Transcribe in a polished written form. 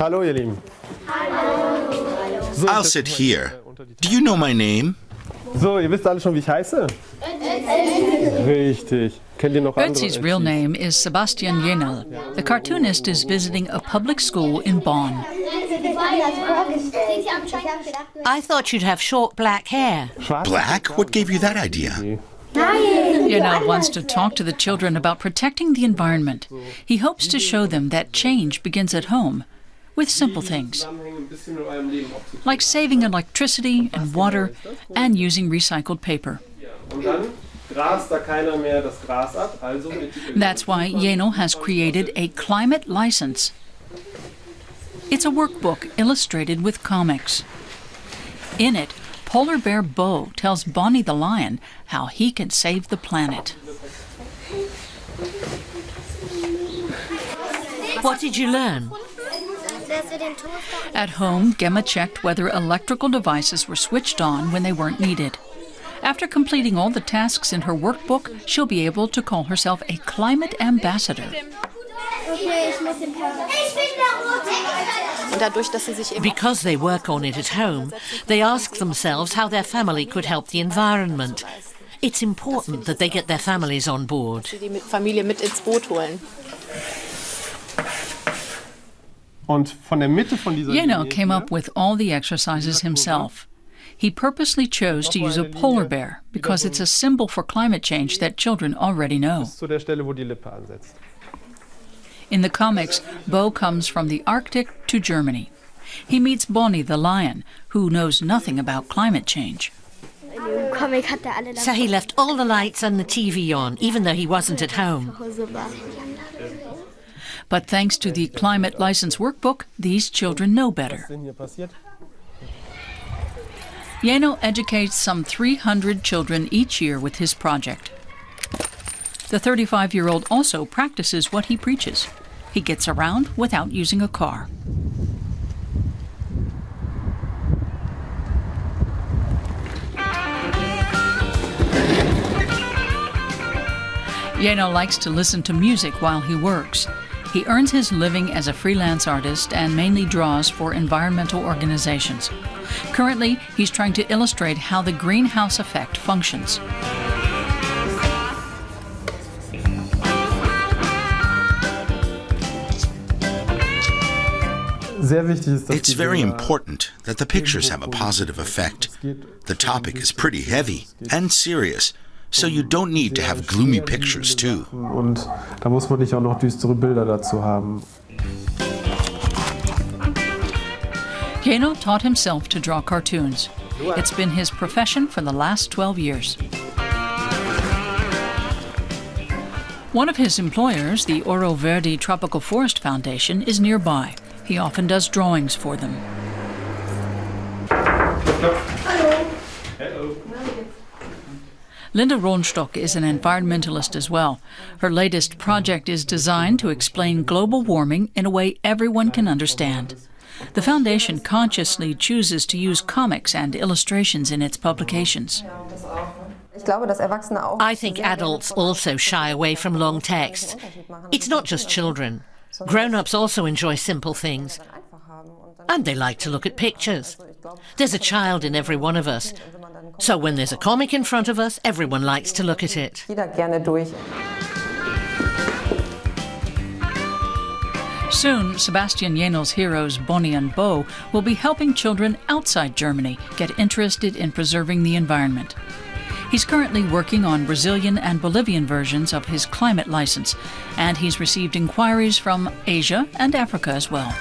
Hallo, ihr Lieben. I'll sit here. Do you know my name? So, ihr wisst alle schon, wie ich heiße? Richtig. Kennt ihr noch andere? Ötzi's real name is Sebastian Jenal. The cartoonist is visiting a public school in Bonn. I thought you'd have short black hair. Black? What gave you that idea? Jenal wants to talk to the children about protecting the environment. He hopes to show them that change begins at home, with simple things, like saving electricity and water and using recycled paper. That's why Jenal has created a climate license. It's a workbook illustrated with comics. In it, Polar Bear Bo tells Bonnie the lion how he can save the planet. What did you learn? At home, Gemma checked whether electrical devices were switched on when they weren't needed. After completing all the tasks in her workbook, she'll be able to call herself a climate ambassador. Because they work on it at home, they ask themselves how their family could help the environment. It's important that they get their families on board. Jenal came up with all the exercises himself. He purposely chose to use a polar bear because it's a symbol for climate change that children already know. In the comics, Bo comes from the Arctic to Germany. He meets Bonnie the lion, who knows nothing about climate change. So he left all the lights and the TV on, even though he wasn't at home. But thanks to the Climate License Workbook, these children know better. Jenal educates some 300 children each year with his project. The 35-year-old also practices what he preaches. He gets around without using a car. Jenal likes to listen to music while he works. He earns his living as a freelance artist and mainly draws for environmental organizations. Currently, he's trying to illustrate how the greenhouse effect functions. It's very important that the pictures have a positive effect. The topic is pretty heavy and serious, so you don't need to have gloomy pictures too. Jenal taught himself to draw cartoons. It's been his profession for the last 12 years. One of his employers, the Oro Verde Tropical Forest Foundation, is nearby. He often does drawings for them. Linda Ronstock is an environmentalist as well. Her latest project is designed to explain global warming in a way everyone can understand. The foundation consciously chooses to use comics and illustrations in its publications. I think adults also shy away from long text. It's not just children. Grown-ups also enjoy simple things. And they like to look at pictures. There's a child in every one of us. So when there's a comic in front of us, everyone likes to look at it. Soon, Sebastian Jenal's heroes Bonnie and Bo will be helping children outside Germany get interested in preserving the environment. He's currently working on Brazilian and Bolivian versions of his climate license, and he's received inquiries from Asia and Africa as well.